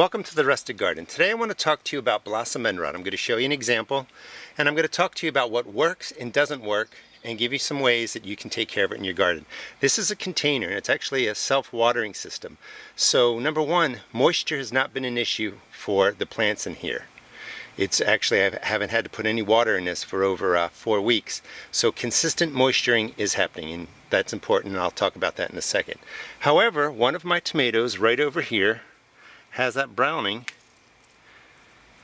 Welcome to the Rustic Garden. Today I want to talk to you about blossom end rot. I'm going to show you an example, and I'm going to talk to you about what works and doesn't work and give you some ways that you can take care of it in your garden. This is a container, and it's actually a self-watering system. So number one, moisture has not been an issue for the plants in here. It's actually, I haven't had to put any water in this for over 4 weeks. So consistent moisturing is happening, and that's important, and I'll talk about that in a second. However, one of my tomatoes right over here has that browning,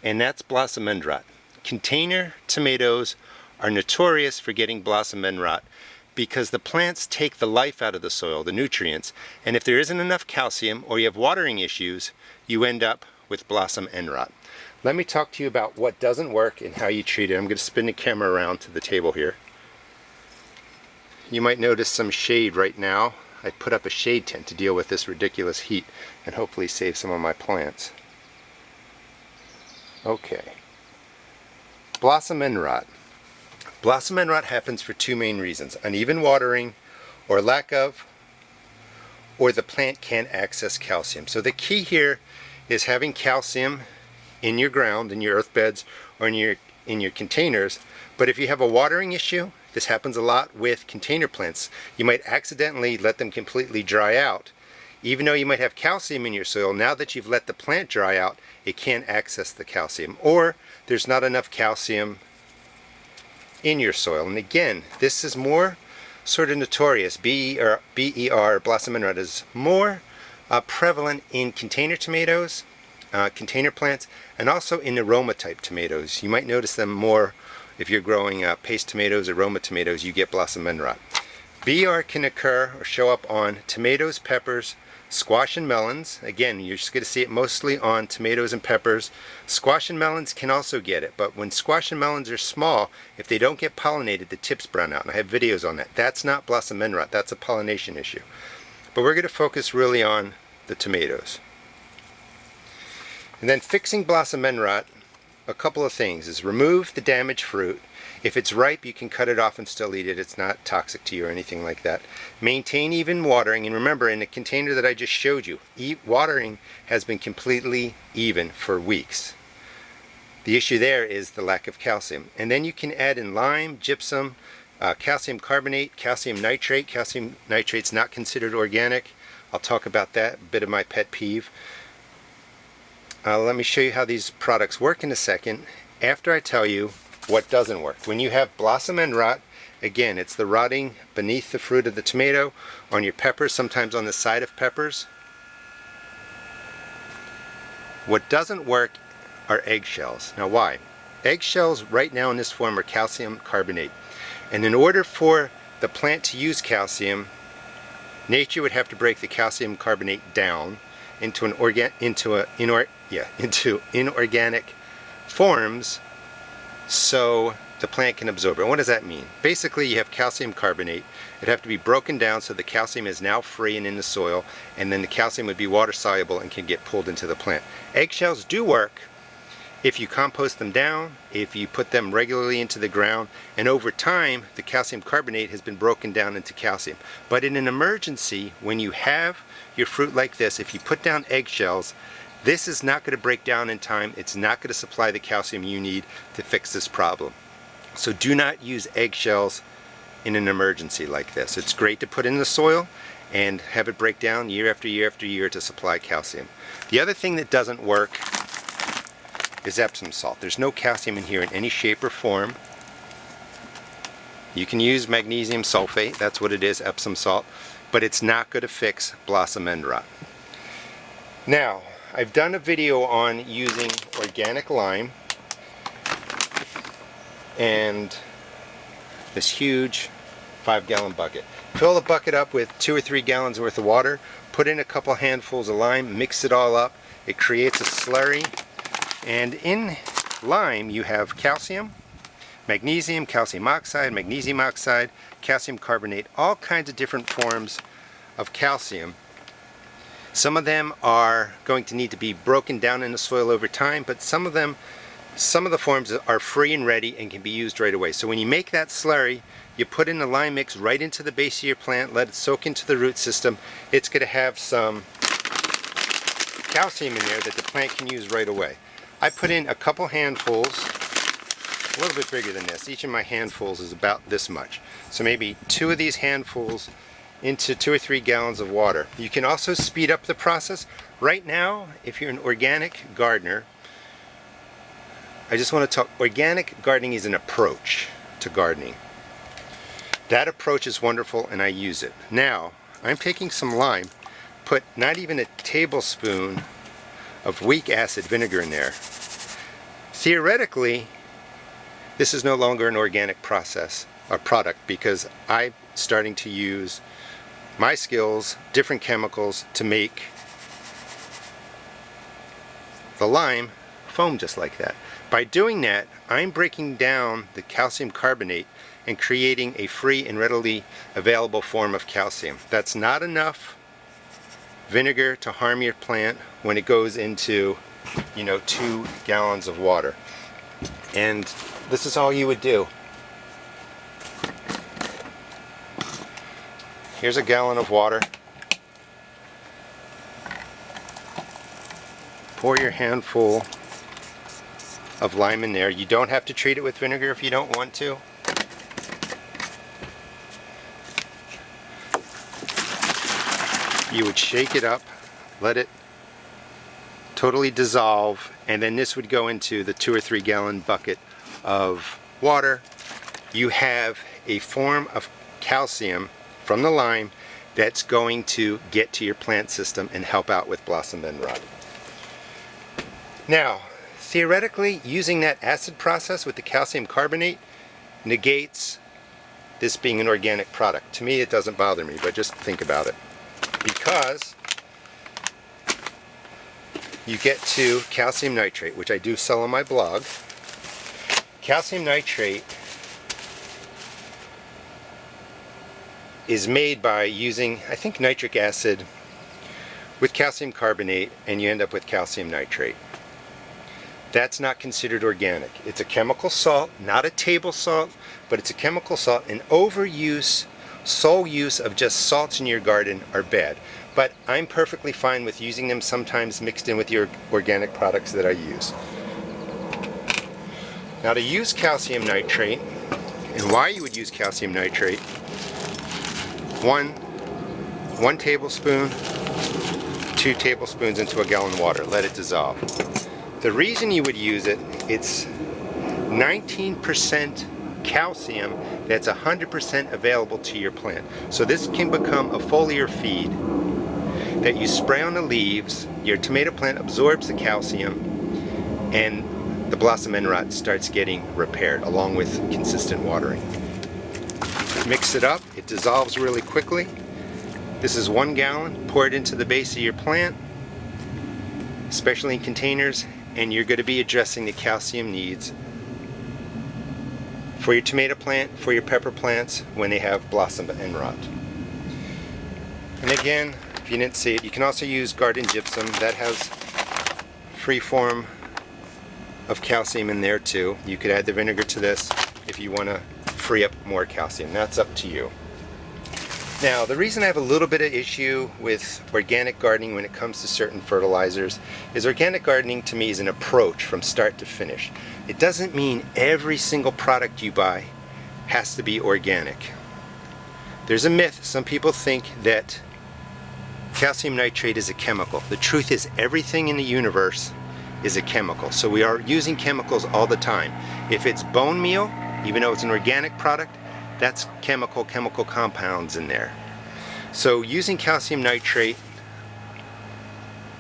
and that's blossom end rot. Container tomatoes are notorious for getting blossom end rot because the plants take the life out of the soil, the nutrients, and if there isn't enough calcium or you have watering issues, you end up with blossom end rot. Let me talk to you about what doesn't work and how you treat it. I'm going to spin the camera around to the table here. You might notice some shade right now. I put up a shade tent to deal with this ridiculous heat and hopefully save some of my plants. Okay. Blossom end rot. Blossom end rot happens for two main reasons: uneven watering or lack of, or the plant can't access calcium. So the key here is having calcium in your ground, in your earth beds, or in your containers. But if you have a watering issue, this happens a lot with container plants, you might accidentally let them completely dry out. Even though you might have calcium in your soil, now that you've let the plant dry out, it can't access the calcium, or there's not enough calcium in your soil. And again, this is more sort of notorious. BER, blossom end rot, is more prevalent in container tomatoes, container plants, and also in aroma type tomatoes. You might notice them more if you're growing paste tomatoes, aroma tomatoes. You get blossom end rot. BR can occur or show up on tomatoes, peppers, squash, and melons. Again, you're just going to see it mostly on tomatoes and peppers. Squash and melons can also get it, but when squash and melons are small, if they don't get pollinated, the tips brown out, and I have videos on that. That's not blossom end rot, that's a pollination issue. But we're going to focus really on the tomatoes. And then fixing blossom end rot, a couple of things is remove the damaged fruit. If it's ripe, you can cut it off and still eat it. It's not toxic to you or anything like that. Maintain even watering, and remember, in the container that I just showed you, watering has been completely even for weeks. The issue there is the lack of calcium. And then you can add in lime, gypsum, calcium carbonate, calcium nitrate. Calcium nitrate's not considered organic. I'll talk about that, a bit of my pet peeve. Let me show you how these products work in a second after I tell you what doesn't work. When you have blossom end rot, again, it's the rotting beneath the fruit of the tomato, on your peppers, sometimes on the side of peppers. What doesn't work are eggshells. Now why? Eggshells right now in this form are calcium carbonate. And in order for the plant to use calcium, nature would have to break the calcium carbonate down into inorganic forms so the plant can absorb it. And what does that mean? Basically, you have calcium carbonate. It'd have to be broken down so the calcium is now free and in the soil, and then the calcium would be water soluble and can get pulled into the plant. Eggshells do work if you compost them down, if you put them regularly into the ground, and over time the calcium carbonate has been broken down into calcium. But in an emergency, when you have your fruit like this, if you put down eggshells, this is not going to break down in time. It's not going to supply the calcium you need to fix this problem. So do not use eggshells in an emergency like this. It's great to put in the soil and have it break down year after year after year to supply calcium. The other thing that doesn't work is Epsom salt. There's no calcium in here in any shape or form. You can use magnesium sulfate, that's what it is, Epsom salt, but it's not going to fix blossom end rot. Now, I've done a video on using organic lime and this huge 5-gallon bucket. Fill the bucket up with 2 or 3 gallons worth of water, put in a couple handfuls of lime, mix it all up. It creates a slurry, and in lime you have calcium, magnesium, calcium oxide, magnesium oxide, calcium carbonate, all kinds of different forms of calcium. Some of them are going to need to be broken down in the soil over time, but some of the forms are free and ready and can be used right away. So when you make that slurry, you put in the lime mix right into the base of your plant, let it soak into the root system. It's going to have some calcium in there that the plant can use right away. I put in a couple handfuls, a little bit bigger than this. Each of my handfuls is about this much. So maybe 2 of these handfuls into 2 or 3 gallons of water. You can also speed up the process. Right now, if you're an organic gardener, I just want to talk, organic gardening is an approach to gardening. That approach is wonderful and I use it. Now, I'm taking some lime, put not even a tablespoon of weak acid vinegar in there. Theoretically, this is no longer an organic process or product because I'm starting to use my skills, different chemicals to make the lime foam just like that. By doing that, I'm breaking down the calcium carbonate and creating a free and readily available form of calcium. That's not enough vinegar to harm your plant when it goes into, 2 gallons of water. And this is all you would do. Here's a gallon of water. Pour your handful of lime in there. You don't have to treat it with vinegar if you don't want to. You would shake it up, let it totally dissolve, and then this would go into the 2 or 3 gallon bucket of water. You have a form of calcium from the lime that's going to get to your plant system and help out with blossom end rot. Now, theoretically, using that acid process with the calcium carbonate negates this being an organic product. To me, it doesn't bother me, but just think about it. Because you get to calcium nitrate, which I do sell on my blog. Calcium nitrate is made by using, I think, nitric acid with calcium carbonate, and you end up with calcium nitrate. That's not considered organic. It's a chemical salt, not a table salt, but it's a chemical salt, and overuse, sole use of just salts in your garden are bad. But I'm perfectly fine with using them sometimes mixed in with your organic products that I use. Now, to use calcium nitrate, and why you would use calcium nitrate, one tablespoon, 2 tablespoons into a gallon of water. Let it dissolve. The reason you would use it, it's 19% calcium that's 100% available to your plant. So this can become a foliar feed that you spray on the leaves. Your tomato plant absorbs the calcium, and the blossom end rot starts getting repaired along with consistent watering. Mix it up, it dissolves really quickly. This is 1 gallon, pour it into the base of your plant, especially in containers, and you're going to be addressing the calcium needs for your tomato plant, for your pepper plants when they have blossom end rot. And again, if you didn't see it, you can also use garden gypsum. That has free form of calcium in there too. You could add the vinegar to this if you want to free up more calcium. That's up to you. Now, the reason I have a little bit of issue with organic gardening when it comes to certain fertilizers is organic gardening to me is an approach from start to finish. It doesn't mean every single product you buy has to be organic. There's a myth. Some people think that calcium nitrate is a chemical. The truth is everything in the universe is a chemical. So we are using chemicals all the time. If it's bone meal, even though it's an organic product, that's chemical compounds in there. So using calcium nitrate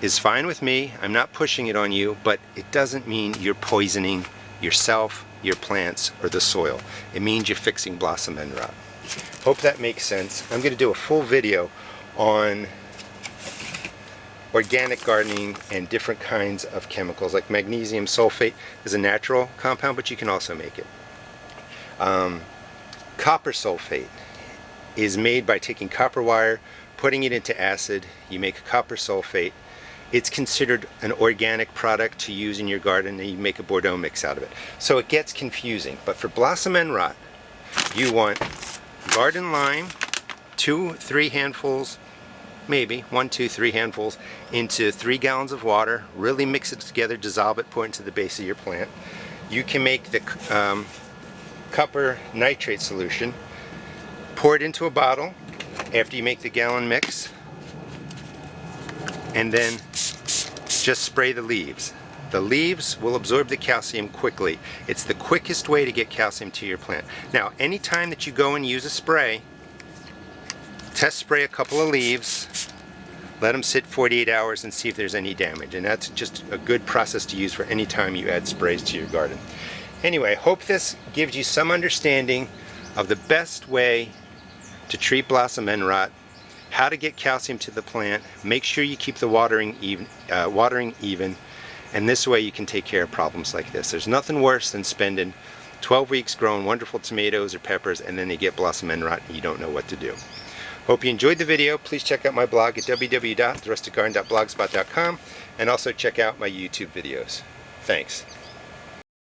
is fine with me. I'm not pushing it on you, but it doesn't mean you're poisoning yourself, your plants, or the soil. It means you're fixing blossom end rot. Hope that makes sense. I'm going to do a full video on organic gardening and different kinds of chemicals. Like magnesium sulfate is a natural compound, but you can also make it. Copper sulfate is made by taking copper wire, putting it into acid. You make copper sulfate. It's considered an organic product to use in your garden, and you make a Bordeaux mix out of it. So it gets confusing. But for blossom end rot, you want garden lime, 2-3 handfuls maybe 1, 2, 3 handfuls into 3 gallons of water. Really mix it together, dissolve it, pour it into the base of your plant. You can make the copper nitrate solution, pour it into a bottle after you make the gallon mix, and then just spray the leaves. The leaves will absorb the calcium quickly. It's the quickest way to get calcium to your plant. Now, anytime that you go and use a spray, test spray a couple of leaves, let them sit 48 hours and see if there's any damage. And that's just a good process to use for any time you add sprays to your garden. Anyway, hope this gives you some understanding of the best way to treat blossom end rot, how to get calcium to the plant, make sure you keep the watering even, and this way you can take care of problems like this. There's nothing worse than spending 12 weeks growing wonderful tomatoes or peppers and then they get blossom end rot and you don't know what to do. Hope you enjoyed the video. Please check out my blog at www.therusticgarden.blogspot.com and also check out my YouTube videos. Thanks.